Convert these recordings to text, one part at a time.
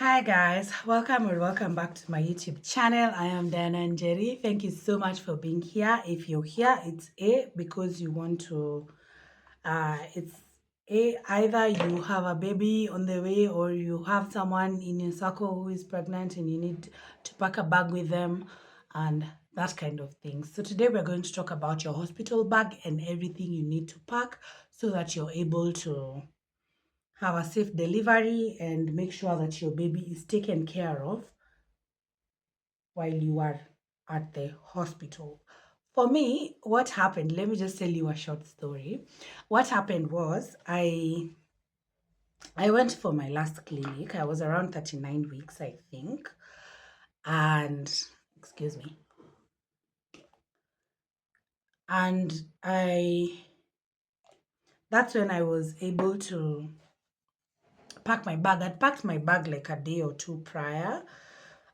Hi guys, welcome or welcome back to my YouTube channel. I am Diana and Jerry. Thank you so much for being here. If you're here, it's A because you want to it's A, either you have a baby on the way or you have someone in your circle who is pregnant and you need to pack a bag with them and that kind of thing. So today we're going to talk about your hospital bag and everything you need to pack so that you're able to have a safe delivery and make sure that your baby is taken care of while you are at the hospital. For me, what happened, let me just tell you a short story. What happened was I went for my last clinic. I was around 39 weeks, I think. And excuse me. And I that's when I was able to pack my bag. I'd packed my bag like a day or two prior.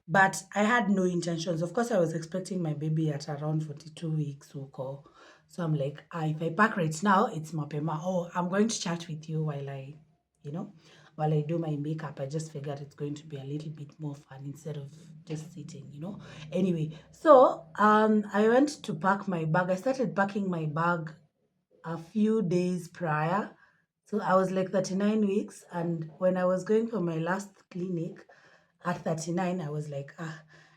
But I had no intentions. Of course, I was expecting my baby at around 42 weeks or so. So I'm like, if I pack right now, it's mapema. Oh, I'm going to chat with you you know, while I do my makeup. I just figured it's going to be a little bit more fun instead of just sitting. Anyway, so I went to pack my bag. I started packing my bag a few days prior. So I was like 39 weeks. And when I was going for my last clinic at 39, I was like,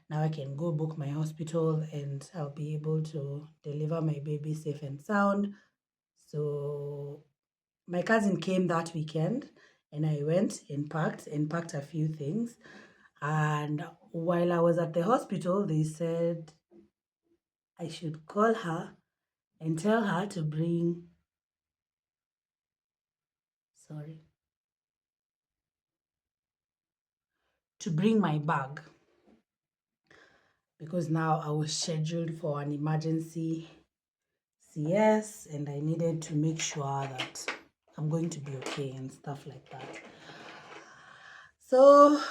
now I can go book my hospital and I'll be able to deliver my baby safe and sound. So my cousin came that weekend and I went and packed a few things. And while I was at the hospital, they said I should call her and tell her to bring, sorry, to bring my bag because now I was scheduled for an emergency CS and I needed to make sure that I'm going to be okay and stuff like that. So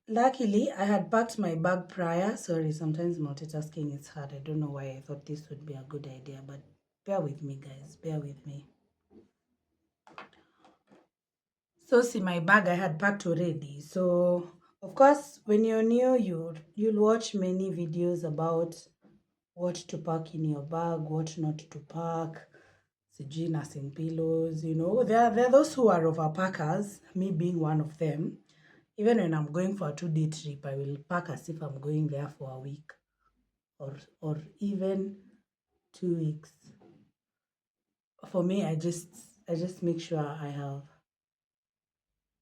luckily I had packed my bag prior. Sorry, sometimes multitasking is hard. I don't know why I thought this would be a good idea, but bear with me guys, bear with me. So see, my bag I had packed already. So of course when you're new, you'll watch many videos about what to pack in your bag, what not to pack, sijui nursing pillows, There are those who are overpackers, me being one of them. Even when I'm going for a 2-day trip, I will pack as if I'm going there for a week or even 2 weeks. For me, I just make sure I have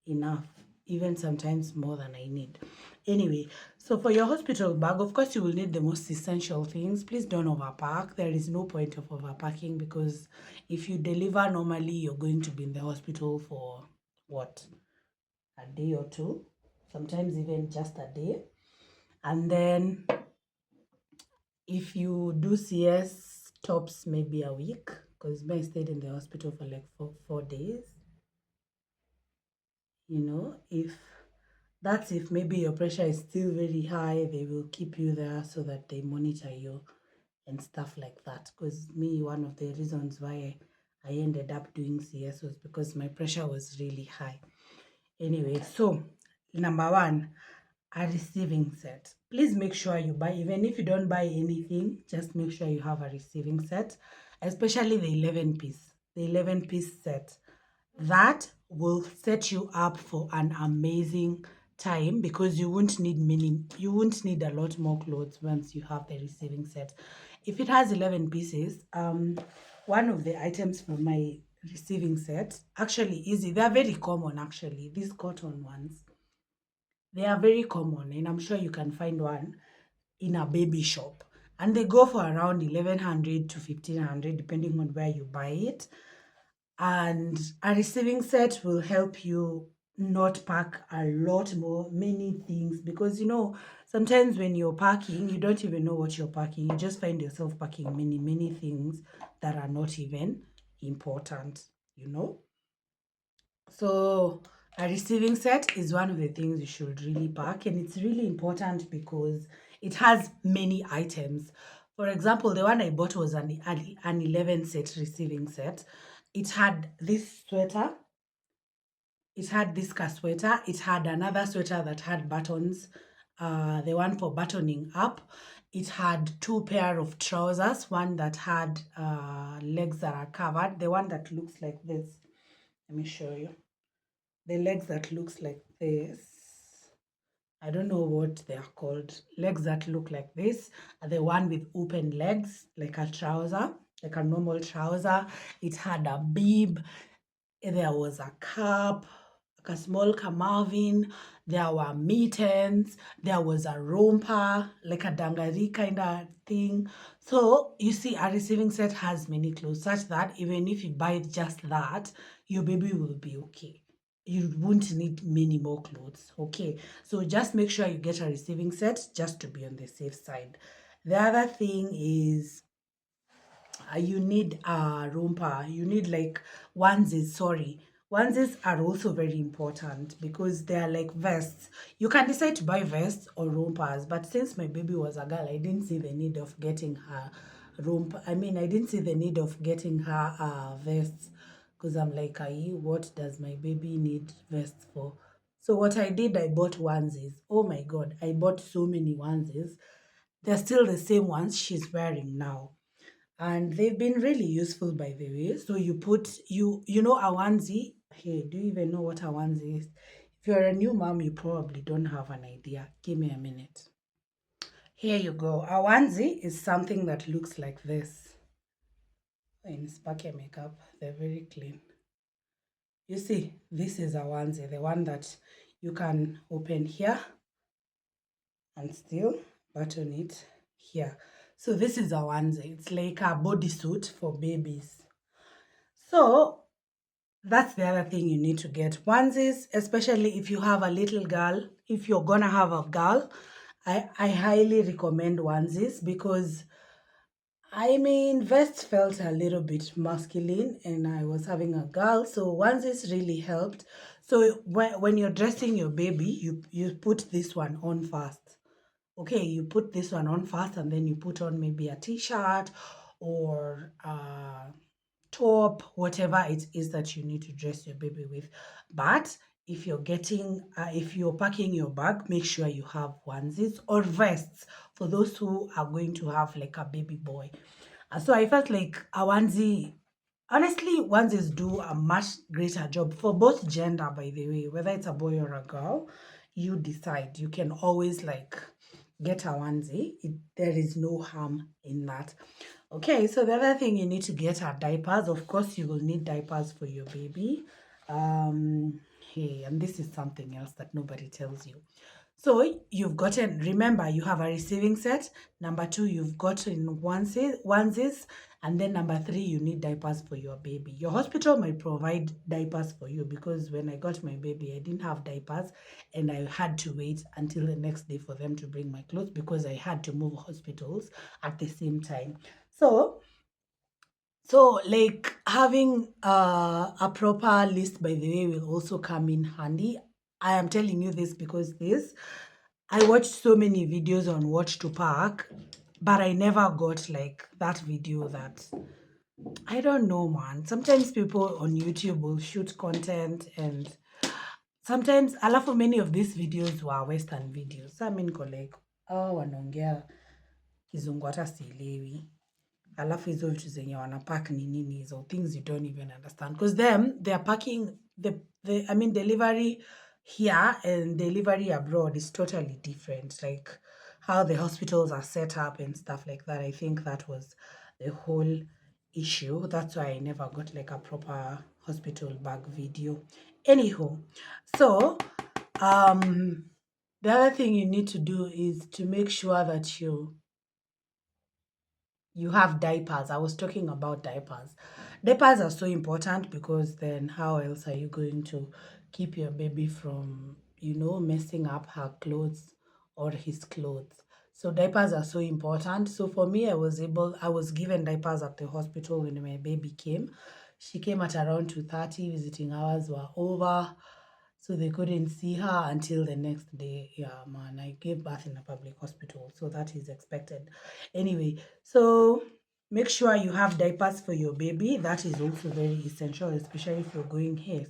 enough, even sometimes more than I need. Anyway, so for your hospital bag, of course, you will need the most essential things. Please don't overpack. There is no point of overpacking because if you deliver normally, you're going to be in the hospital for what? A day or two, sometimes even just a day. And then if you do CS, tops maybe a week because I stayed in the hospital for like 4 days. If maybe your pressure is still very high, they will keep you there so that they monitor you and stuff like that. Because me, one of the reasons why I ended up doing CS was because my pressure was really high. Anyway, so number one, a receiving set. Please make sure you buy, even if you don't buy anything, just make sure you have a receiving set, especially the 11 piece. The 11-piece set. That will set you up for an amazing time because you won't need a lot more clothes once you have the receiving set. If it has 11 pieces, one of the items from my receiving set, actually easy, they're very common actually, these cotton ones. They are very common and I'm sure you can find one in a baby shop. And they go for around 1100 to 1500 depending on where you buy it. And a receiving set will help you not pack a lot more, many things, because sometimes when you're packing, you don't even know what you're packing. You just find yourself packing many, many things that are not even important. So a receiving set is one of the things you should really pack, and it's really important because it has many items. For example, the one I bought was an 11 set receiving set. It had this sweater, it had this sweater. It had another sweater that had buttons, the one for buttoning up. It had two pair of trousers, one that had legs that are covered, the one that looks like this. Let me show you. The legs that looks like this. I don't know what they are called. Legs that look like this. The one with open legs, like a trouser, like a normal trouser. It had a bib. There was a cap, like a small Marvin. There were mittens. There was a romper, like a dangari kind of thing. So you see, a receiving set has many clothes, such that even if you buy just that, your baby will be okay. You won't need many more clothes. Okay, so just make sure you get a receiving set just to be on the safe side. The other thing is you need a romper. You need like onesies. Sorry, onesies are also very important because they are like vests. You can decide to buy vests or rompers, but since my baby was a girl, I didn't see the need of getting her romper. I mean, I didn't see the need of getting her vests because I'm like, what does my baby need vests for? So what I did, I bought onesies. Oh my god, I bought so many onesies. They're still the same ones she's wearing now, and they've been really useful, by the way. So you put, you know, a onesie. Hey, do you even know what a onesie is? If you're a new mom, you probably don't have an idea. Give me a minute. Here you go. A onesie is something that looks like this. In Sparky makeup, they're very clean. You see, this is a onesie, the one that you can open here and still button it here. So this is a onesie. It's like a bodysuit for babies. So that's the other thing you need to get. Onesies, especially if you have a little girl, if you're gonna have a girl, I highly recommend onesies because I mean, vest felt a little bit masculine and I was having a girl, so onesies really helped. So when you're dressing your baby, you put this one on first. Okay, you put this one on first and then you put on maybe a t-shirt or top, whatever it is that you need to dress your baby with. But if you're if you're packing your bag, make sure you have onesies or vests for those who are going to have like a baby boy. So I felt like a onesie, honestly, onesies do a much greater job for both gender, by the way, whether it's a boy or a girl, you decide. You can always like get a onesie. There is no harm in that. Okay, so the other thing you need to get are diapers. Of course, you will need diapers for your baby. Hey, and this is something else that nobody tells you. So you've gotten, remember, you have a receiving set. Number two, you've gotten onesies. And then number three, you need diapers for your baby. Your hospital might provide diapers for you because when I got my baby, I didn't have diapers and I had to wait until the next day for them to bring my clothes because I had to move hospitals at the same time. So like having a proper list, by the way, will also come in handy. I am telling you this because I watched so many videos on what to pack, but I never got like that video that, I don't know, man. Sometimes people on YouTube will shoot content and sometimes, alafu many of these videos were Western videos. So I mean, like, wanaongea kizungu hata sielewi. Alafu hizo vitu zenye wanapack ni nini hizo, things you don't even understand, because them they are packing the I mean delivery here and delivery abroad is totally different, like how the hospitals are set up and stuff like that. I think that was the whole issue. That's why I never got like a proper hospital bag video. Anywho, so the other thing you need to do is to make sure that you have diapers. I was talking about diapers. Diapers are so important because then how else are you going to keep your baby from, messing up her clothes or his clothes? So diapers are so important. So for me, I was given diapers at the hospital when my baby came. She came at around 2:30, visiting hours were over. So they couldn't see her until the next day. Yeah, man, I gave birth in a public hospital, so that is expected. Anyway, so Make sure you have diapers for your baby. That is also very essential, especially if you're going here,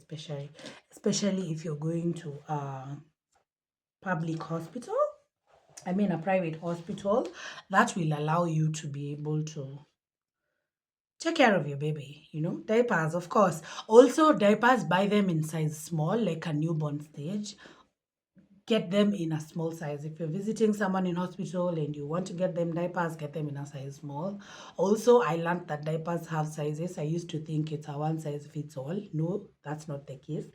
especially if you're going to a public hospital. I mean a private hospital. That will allow you to be able to take care of your baby, diapers, of course. Also, diapers, buy them in size small, like a newborn stage. Get them in a small size. If you're visiting someone in hospital and you want to get them diapers, get them in a size small. Also, I learned that diapers have sizes. I used to think it's a one size fits all. No, that's not the case.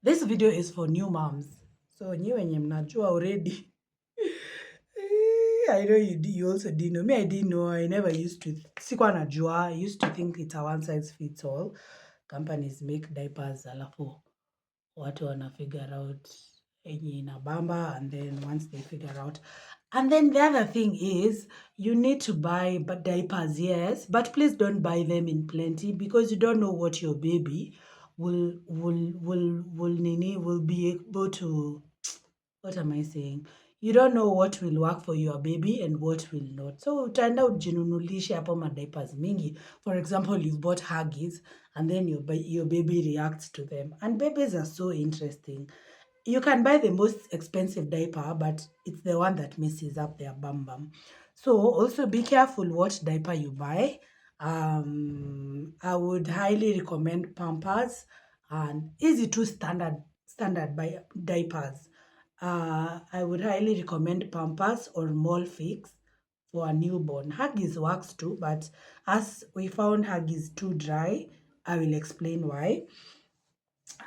This video is for new moms. So, new and mnajua already. I know you also didn't know. Me, I didn't know. I never used to. Sikuwa najua. I used to think it's a one size fits all. Companies make diapers alafu watu wana figure out yenye inabamba, and then once they figure out. And then the other thing is you need to buy diapers, yes, but please don't buy them in plenty because you don't know what your baby will be able to, what am I saying? You don't know what will work for your baby and what will not. So utaenda ujinunulishe hapo madiapers mingi. For example, you've bought Huggies and then your baby reacts to them. And babies are so interesting. You can buy the most expensive diaper, but it's the one that messes up their bum bum. So also be careful what diaper you buy. I would highly recommend Pampers and easy to standard by diapers. I would highly recommend Pampers or Molfix for a newborn. Huggies works too, but as we found Huggies too dry, I will explain why.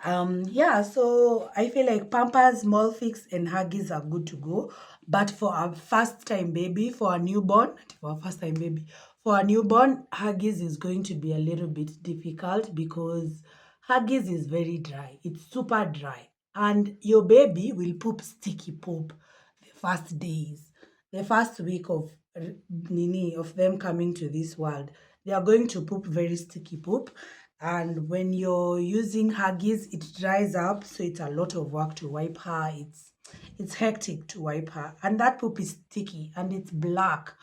Yeah, so I feel like Pampers, Molfix, and Huggies are good to go. But for a first time baby, for a newborn, for a first time baby, for a newborn, Huggies is going to be a little bit difficult because Huggies is very dry. It's super dry. And your baby will poop sticky poop the first days, the first week of Nini, of them coming to this world. They are going to poop very sticky poop. And when you're using Huggies, it dries up, so it's a lot of work to wipe her. It's hectic to wipe her. And that poop is sticky and it's black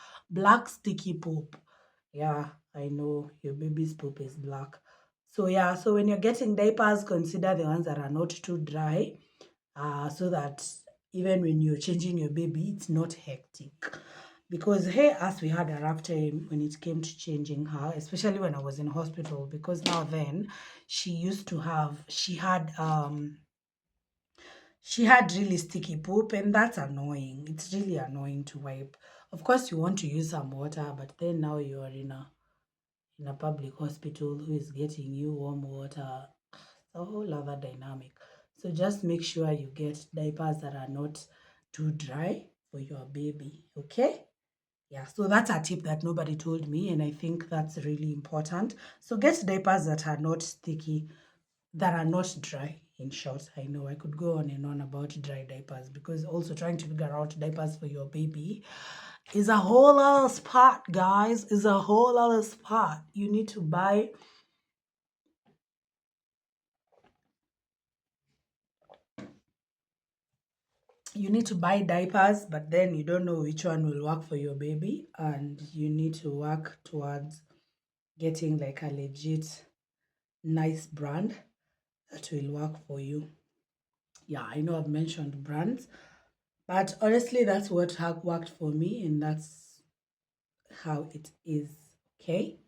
sticky poop. Yeah, I know your baby's poop is black. So yeah, so when you're getting diapers, consider the ones that are not too dry, so that even when you're changing your baby, it's not hectic. Because hey, us we had a rough time when it came to changing her, especially when I was in hospital. Because now then, she had really sticky poop, and that's annoying. It's really annoying to wipe. Of course, you want to use some water, but then now you are in a public hospital who is getting you warm water. It's a whole other dynamic. So just make sure you get diapers that are not too dry for your baby. Okay? Yeah, so that's a tip that nobody told me, and I think that's really important. So get diapers that are not sticky, that are not dry. In short, I know I could go on and on about dry diapers because also trying to figure out diapers for your baby is a whole other spot, guys. Is a whole other spot. You need to buy diapers, but then you don't know which one will work for your baby, and you need to work towards getting like a legit nice brand that will work for you. Yeah, I know I've mentioned brands, but honestly, that's what have worked for me, and that's how it is. Okay.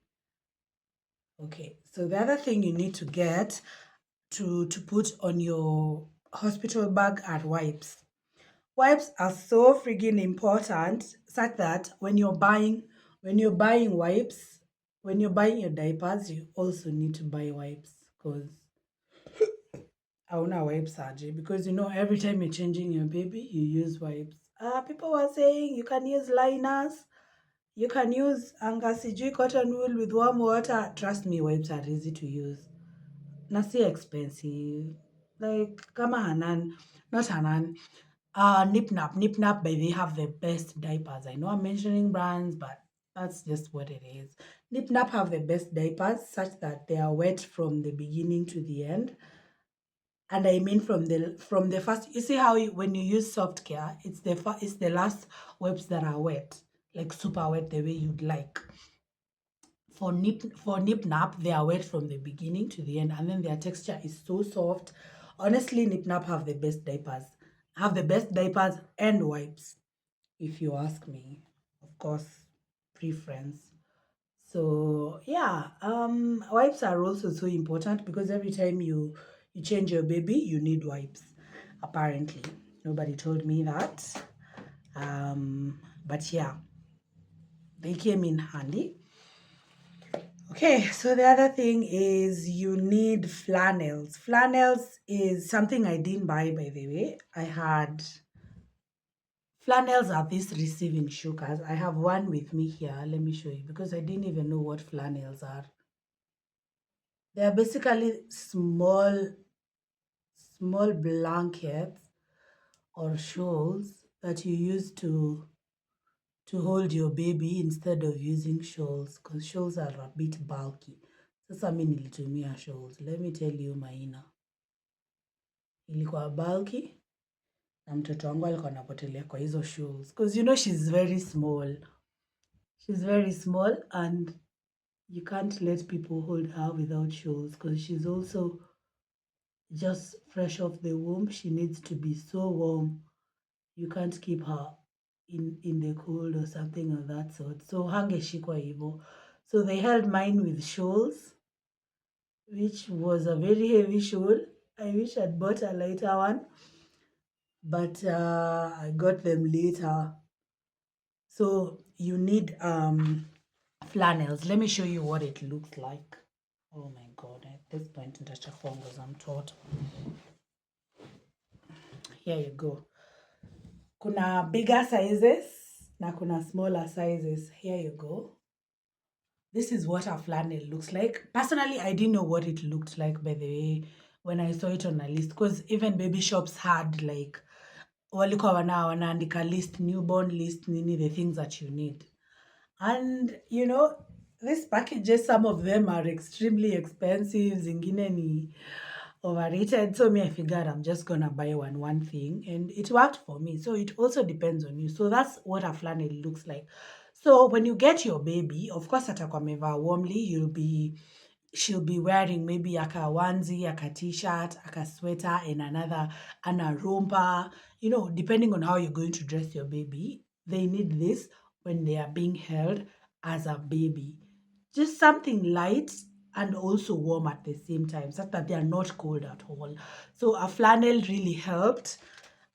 Okay. So the other thing you need to get to put on your hospital bag are wipes. Wipes are so freaking important, such that when you're buying wipes, when you're buying your diapers, you also need to buy wipes because hauna wipes aje, because every time you're changing your baby, you use wipes. People were saying you can use liners, you can use anga sijui cotton wool with warm water. Trust me, wipes are easy to use. Na si expensive. Like kama Hanan, not Hanan. Nip Nap, but they have the best diapers. I know I'm mentioning brands, but that's just what it is. Nip Nap have the best diapers, such that they are wet from the beginning to the end. And I mean from the first. You see how when you use soft care, it's the last wipes that are wet. like super wet the way you'd like. For nip nap, they are wet from the beginning to the end, and then their texture is so soft. Honestly, nip nap have the best diapers and wipes, if you ask me. Of course, preference. So yeah, wipes are also so important because every time you change your baby, you need wipes. Apparently, nobody told me that. But yeah, they came in handy. Okay, so the other thing is you need flannels. Flannels is something I didn't buy, by the way. I had flannels are these receiving sugars. I have one with me here. Let me show you because I didn't even know what flannels are. They are basically small blankets or shawls that you use to hold your baby instead of using shawls because shawls are a bit bulky. Sasa mi nilitumia shawls. Let me tell you Maina. Ilikuwa bulky na mtoto wangu alikuwa anapotelea kwa hizo shawls because you know she's very small. She's very small and you can't let people hold her without shawls because she's also just fresh off the womb. She needs to be so warm. You can't keep her in the cold or something of that sort. So hangeshikwa hivo. So they held mine with shawls, which was a very heavy shawl. I wish I'd bought a lighter one, but I got them later. So you need flannels. Let me show you what it looks like. Oh my god, at this point nitachafua I'm taught. Here you go. Kuna bigger sizes na kuna smaller sizes. Here you go. This is what a flannel looks like. Personally, I didn't know what it looked like, by the way, when I saw it on a list, because even baby shops had like walikuwa wanaandika list, newborn list, nini, the things that you need. And you know, these packages, some of them are extremely expensive, zingine ni overrated. So me, I figured I'm just gonna buy one thing, and it worked for me. So it also depends on you. So that's what a flannel looks like. So when you get your baby, of course, atakuwa amevaa warmly, she'll be wearing maybe aka onesie, aka t-shirt, aka sweater, and another, and a romper. You know, depending on how you're going to dress your baby, they need this when they are being held as a baby. Just something light and also warm at the same time, so that they are not cold at all. So a flannel really helped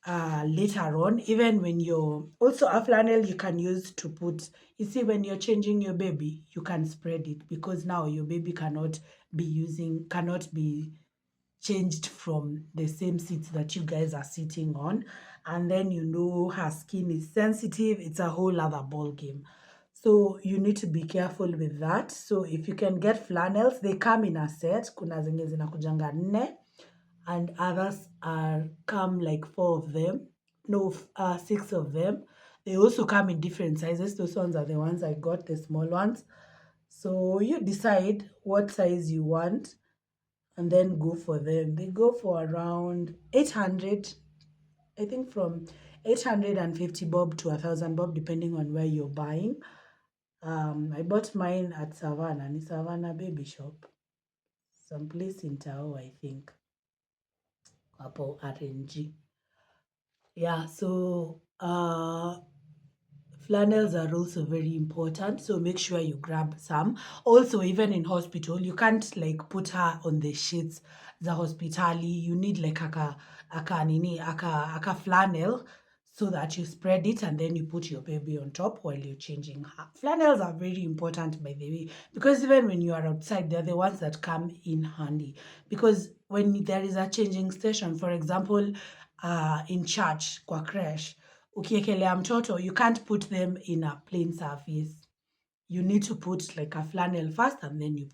later on, even when you're also a flannel you can use to put, you see, when you're changing your baby, you can spread it because now your baby cannot be changed from the same seats that you guys are sitting on. And then you know her skin is sensitive, it's a whole other ball game. So you need to be careful with that. So if you can get flannels, they come in a set. Kuna zenye zinakujanga 4 and others are come like 4 of them. No, 6 of them. They also come in different sizes. Those ones are the ones I got, the small ones. So you decide what size you want and then go for them. They go for around 800, I think from 850 bob to 1,000 bob, depending on where you're buying. I bought mine at Savannah, ni Savannah Baby Shop, someplace in Tao, I think, hapo RNG. Yeah, so flannels are also very important, so make sure you grab some. Also, even in hospital, you can't like put her on the sheets the hospitali. You need like aka flannel so that you spread it and then you put your baby on top while you're changing her. Flannels are very important, by the way, because even when you are outside, they're the ones that come in handy. Because when there is a changing station, for example, in church, kwa crash, ukiekelea mtoto, you can't put them in a plain surface. You need to put like a flannel first and then you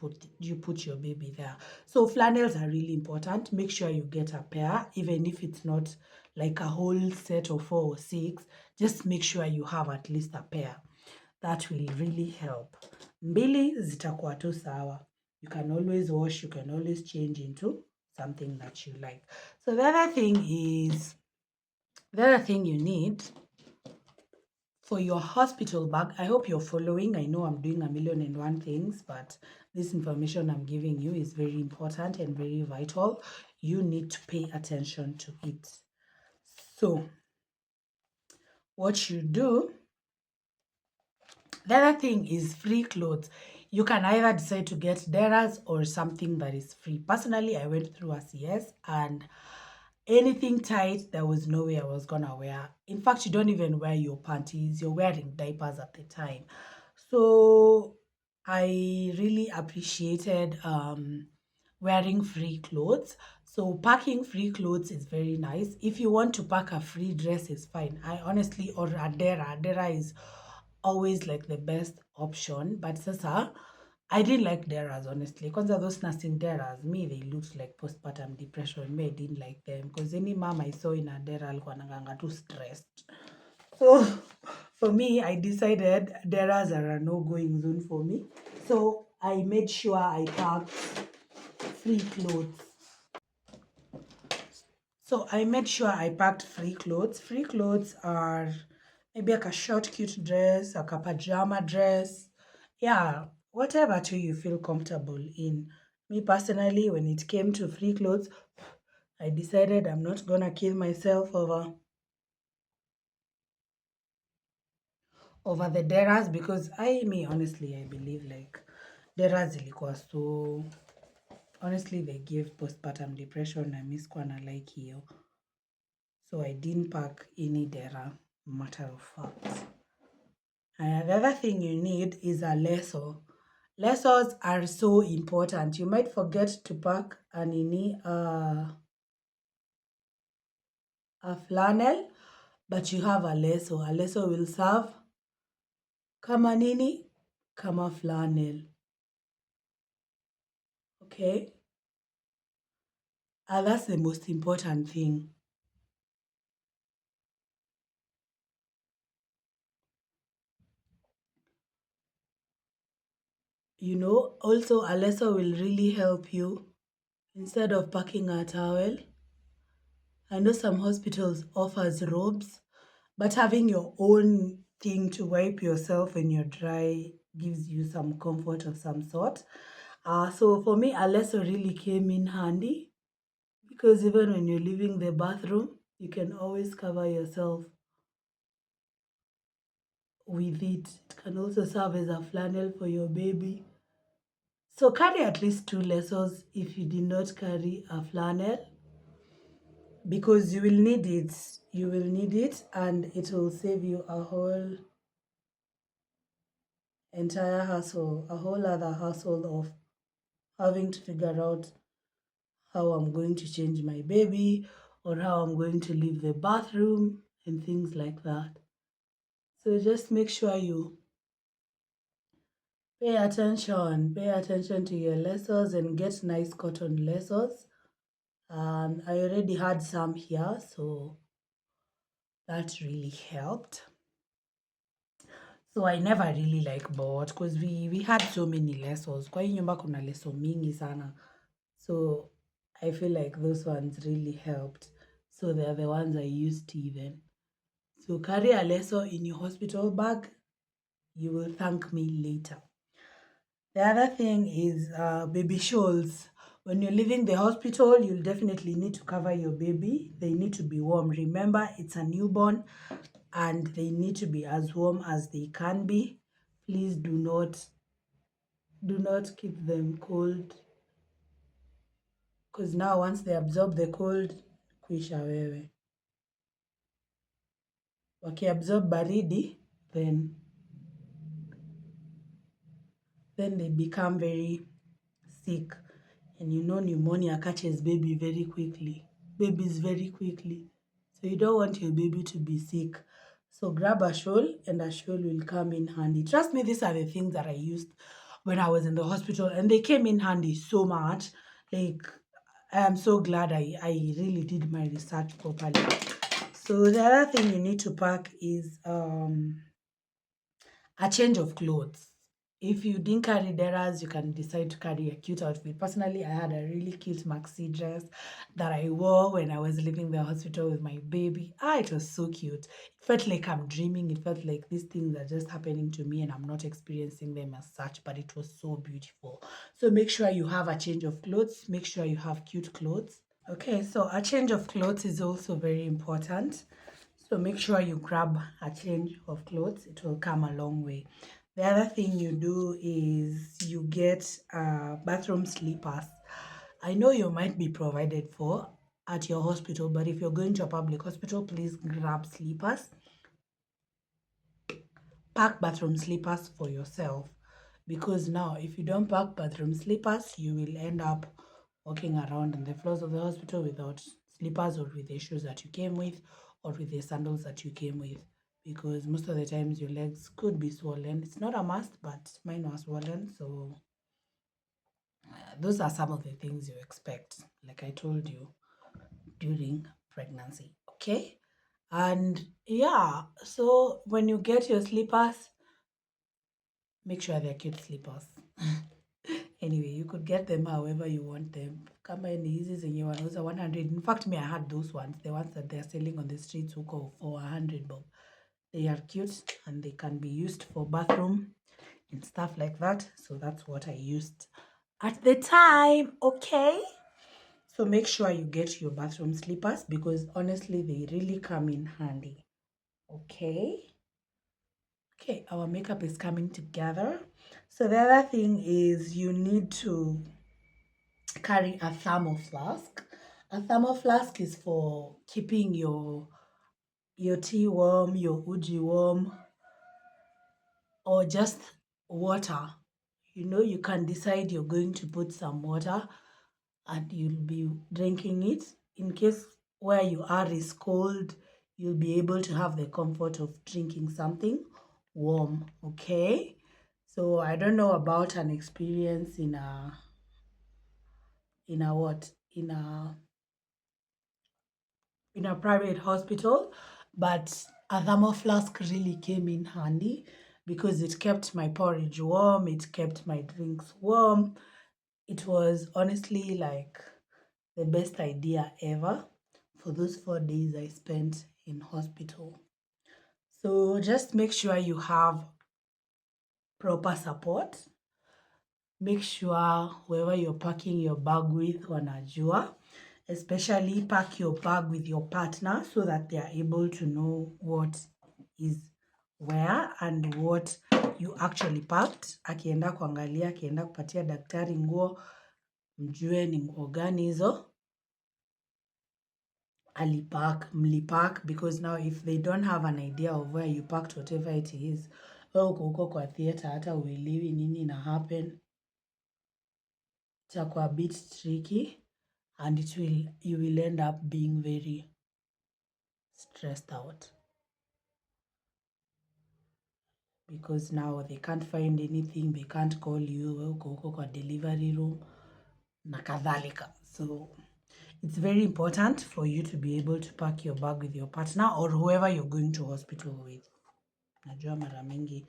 put your baby there. So flannels are really important. Make sure you get a pair, even if it's not like a whole set of 4 or 6. Just make sure you have at least a pair. That will really help. Mbili zitakuwa tu sawa. You can always wash, you can always change into something that you like. So the other thing you need For your hospital bag, I hope you're following. I know I'm doing a million and one things, but this information I'm giving you is very important and very vital. You need to pay attention to it. So, what you do, the other thing is free clothes. You can either decide to get deras or something that is free. Personally, I went through a CS and anything tight, there was no way I was gonna wear. In fact, you don't even wear your panties, you're wearing diapers at the time. So I really appreciated wearing free clothes. So packing free clothes is very nice. If you want to pack a free dress, is fine. I honestly, or Adera is always like the best option. But sasa, I didn't like deras honestly. Because those nursing deras, me they looked like postpartum depression. Me I didn't like them because any mom I saw in a dera alikuwa anakanga too stressed. So for me, I decided deras are a no-going zone for me. So I made sure I packed free clothes. So I made sure I packed free clothes. Free clothes are maybe like a short, cute dress, like a pajama dress. Yeah, whatever too you feel comfortable in. Me personally, when it came to free clothes, I decided I'm not gonna kill myself over the deras because honestly, I believe like deras ilikuwa so honestly they give postpartum depression na mi sikuwa na like hiyo. So I didn't pack any dera, matter of fact. The other thing you need is a lasso. Lassos are so important. You might forget to pack a flannel, but you have a lasso. A lasso will serve kama nini? Kama flannel. Okay? That's the most important thing. You know, also a lasso will really help you instead of packing a towel. I know some hospitals offers robes, but having your own thing to wipe yourself when you're dry gives you some comfort of some sort. So for me, a lasso really came in handy because even when you're leaving the bathroom, you can always cover yourself with it. It can also serve as a flannel for your baby. So carry at least two lassos if you did not carry a flannel because you will need it. You will need it and it will save you a whole entire hassle, a whole other hassle of having to figure out how I'm going to change my baby or how I'm going to leave the bathroom and things like that. So just make sure you pay attention to your lessons and get nice cotton lessons. I already had some here, so that really helped. So I never really like bought because we had so many lessons. Kwa hii nyumba kuna leso mingi sana. So I feel like those ones really helped. So they're the ones I used even. So carry a lesso in your hospital bag. You will thank me later. The other thing is baby shawls. When you're leaving the hospital, you'll definitely need to cover your baby. They need to be warm. Remember, it's a newborn and they need to be as warm as they can be. Please do not keep them cold because now once they absorb the cold, kuisha wewe. Wakiabsorb baridi, then they become very sick. And you know pneumonia catches babies very quickly. So you don't want your baby to be sick. So grab a shawl and a shawl will come in handy. Trust me, these are the things that I used when I was in the hospital and they came in handy so much. Like, I am so glad I really did my research properly. So the other thing you need to pack is a change of clothes. If you didn't carry deras, you can decide to carry a cute outfit. Personally, I had a really cute maxi dress that I wore when I was leaving the hospital with my baby. Ah, it was so cute. It felt like I'm dreaming. It felt like these things are just happening to me and I'm not experiencing them as such, but it was so beautiful. So make sure you have a change of clothes. Make sure you have cute clothes. Okay, so a change of clothes is also very important. So make sure you grab a change of clothes. It will come a long way. The other thing you do is you get bathroom slippers. I know you might be provided for at your hospital, but if you're going to a public hospital, please grab slippers. Pack bathroom slippers for yourself, because now if you don't pack bathroom slippers, you will end up walking around on the floors of the hospital without slippers, or with the shoes that you came with, or with the sandals that you came with, because most of the times your legs could be swollen. It's not a must, but mine was swollen. So those are some of the things you expect, like I told you, during pregnancy. Okay. And yeah, so when you get your slippers, make sure they're cute slippers. Anyway, you could get them however you want them. Kama ni hizi zenye wanauza 100. In fact, me, I had those ones, the ones that they're selling on the streets huko for 100 bob. They are cute and they can be used for bathroom and stuff like that. So that's what I used at the time. Okay. So make sure you get your bathroom slippers, because honestly, they really come in handy. Okay. Okay, our makeup is coming together. So the other thing is you need to carry a thermal flask. A thermal flask is for keeping your tea warm, your uji warm, or just water. You know, you can decide you're going to put some water and you'll be drinking it. In case where you are is cold, you'll be able to have the comfort of drinking something warm. Okay. So I don't know about an experience in a what in a private hospital, but a thermal flask really came in handy because it kept my porridge warm, it kept my drinks warm. It was honestly like the best idea ever for those 4 days I spent in hospital. So just make sure you have proper support. Make sure whoever you're packing your bag with wanajua. Especially pack your bag with your partner so that they are able to know what is where and what you actually packed. Akienda kuangalia, akienda kupatia daktari nguo, mjue ni nguo gani hizo mlipack, because now if they don't have an idea of where you packed whatever it is, uko huko kwa theater hata uelewi nini na happen, itakuwa a bit tricky and you will end up being very stressed out, because now they can't find anything, they can't call you, uko huko kwa delivery room na kadhalika. So it's very important for you to be able to pack your bag with your partner or whoever you're going to hospital with. Najua mara mingi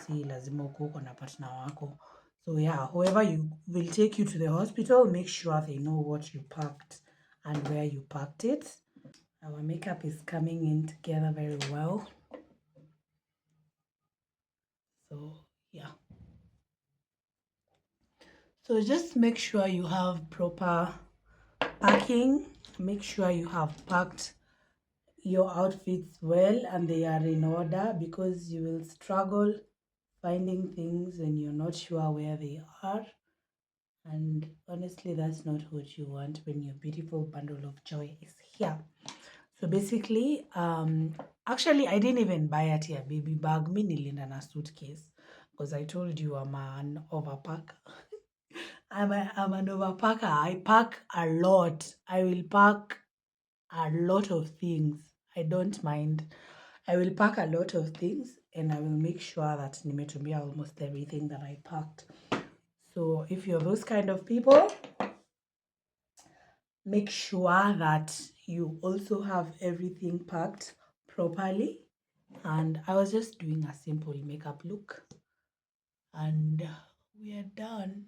si lazima uko huko na partner wako. So yeah, whoever you will take you to the hospital, make sure they know what you packed and where you packed it. Our makeup is coming in together very well. So yeah. So just make sure you have proper packing. Make sure you have packed your outfits well and they are in order, because you will struggle finding things and you're not sure where they are. And honestly, that's not what you want when your beautiful bundle of joy is here. So basically, actually, I didn't even buy a baby bag. Me nilienda na suitcase, because I told you I'm an overpacker. I'm an overpacker. I pack a lot. I will pack a lot of things. I don't mind. I will pack a lot of things and I will make sure that nimetumia almost everything that I packed. So if you're those kind of people, make sure that you also have everything packed properly. And I was just doing a simple makeup look. And we are done.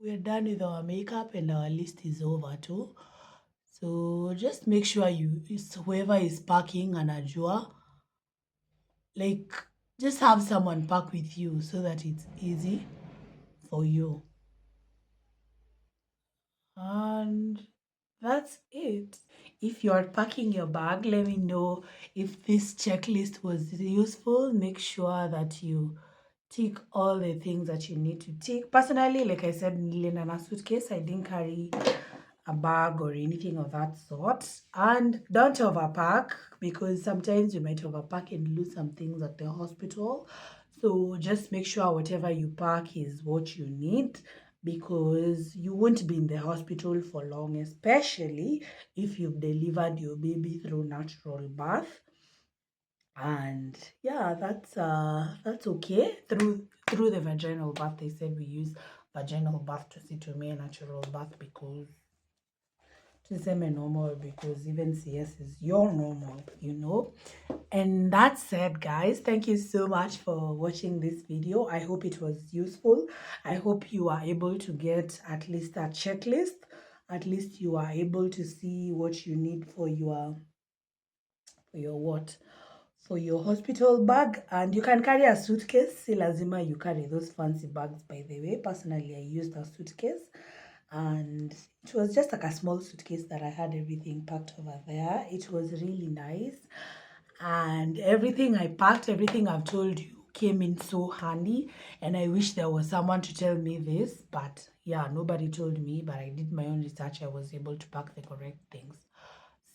We are done with our makeup and our list is over too. So just make sure whoever is parking and Ajua, like just have someone park with you so that it's easy for you. And that's it. If you are packing your bag, let me know if this checklist was useful. Make sure that you tick all the things that you need to tick. Personally, like I said, in a suitcase, I didn't carry a bag or anything of that sort. And don't overpack because sometimes you might overpack and lose some things at the hospital. So just make sure whatever you pack is what you need because you won't be in the hospital for long, especially if you've delivered your baby through natural birth. And yeah, that's okay. Through the vaginal birth, they said we use vaginal birth to situate natural birth because tuseme normal because even CS is your normal. And that said, guys, thank you so much for watching this video. I hope it was useful. I hope you are able to get at least a checklist. At least you are able to see what you need for your what? For your hospital bag. And you can carry a suitcase. Si lazima you carry those fancy bags, by the way. Personally, I used a suitcase. And it was just like a small suitcase that I had everything packed over there. It was really nice. And everything I packed, everything I've told you, came in so handy. And I wish there was someone to tell me this. But yeah, nobody told me. But I did my own research. I was able to pack the correct things.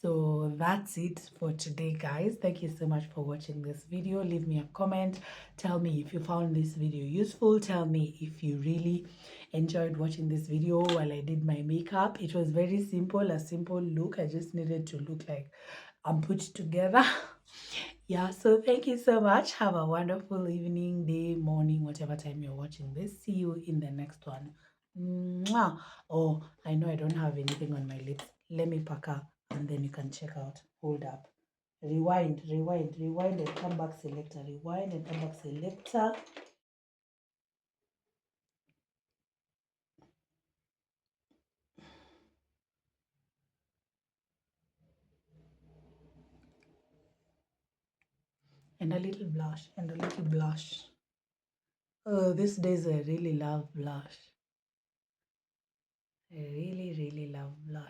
So that's it for today, guys. Thank you so much for watching this video. Leave me a comment. Tell me if you found this video useful. Tell me if you really enjoyed watching this video while I did my makeup. It was very simple, a simple look. I just needed to look like I'm put together. Yeah, so thank you so much. Have a wonderful evening, day, morning, whatever time you're watching this. See you in the next one. Mwah. Oh, I know I don't have anything on my lips. Let me pack up and then you can check out. Hold up. Rewind, rewind, rewind and come back selector. Rewind and come back selector. And a little blush and a little blush. Oh, these days I really love blush. I really, really love blush.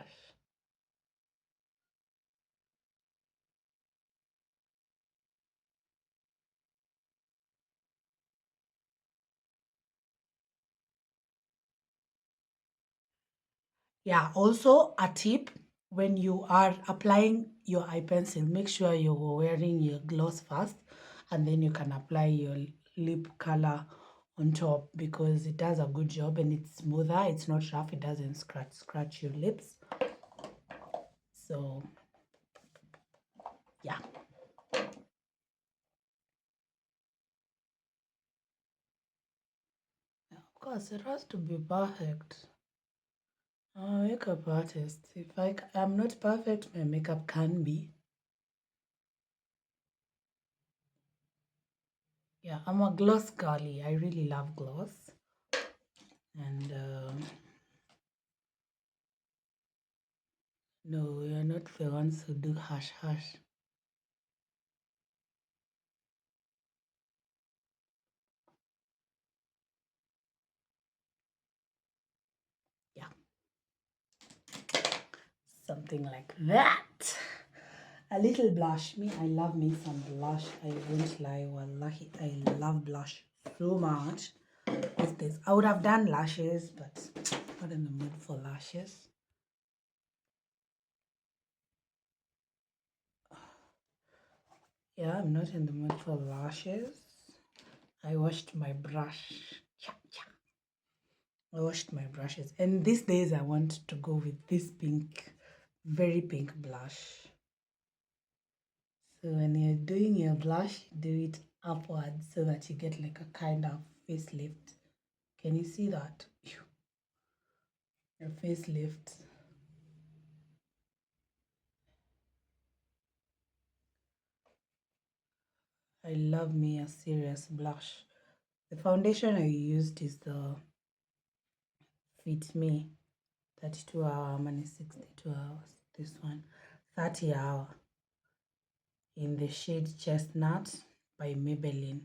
Yeah, also a tip when you are applying your eye pencil, make sure you're wearing your gloss first and then you can apply your lip color on top because it does a good job and it's smoother, it's not rough, it doesn't scratch your lips. So yeah. Of course, it has to be perfect. I'm a makeup artist. If I'm not perfect, my makeup can be. Yeah, I'm a gloss girly. I really love gloss. And no, we are not the ones who do hash hash. Yeah, something like that. A little blush. I love me some blush. I won't lie, wallahi, I love blush so much. I would have done lashes, but not in the mood for lashes. Yeah, I'm not in the mood for lashes. I washed my brush. Yeah, yeah. I washed my brushes. And these days I want to go with this pink, very pink blush. So when you're doing your blush, do it upwards so that you get like a kind of facelift. Can you see that? Your facelift. I love me a serious blush. The foundation I used is the Fit Me 32 hour money 62 hours. This one 30 hour in the shade Chestnut by Maybelline.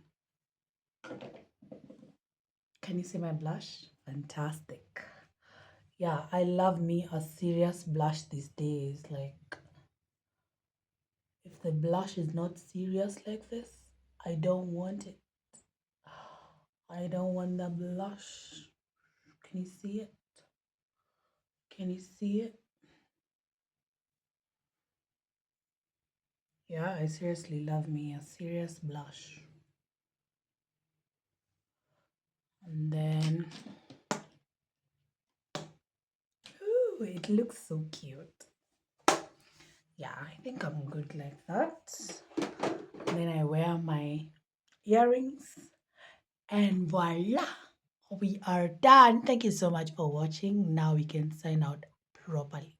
Can you see my blush? Fantastic. Yeah, I love me a serious blush these days. Like, if the blush is not serious like this, I don't want it. I don't want the blush. Can you see it? Can you see it? Yeah, I seriously love me a serious blush. And then, ooh, it looks so cute. Yeah, I think I'm good like that. And then I wear my earrings, and voila, we are done. Thank you so much for watching. Now we can sign out properly.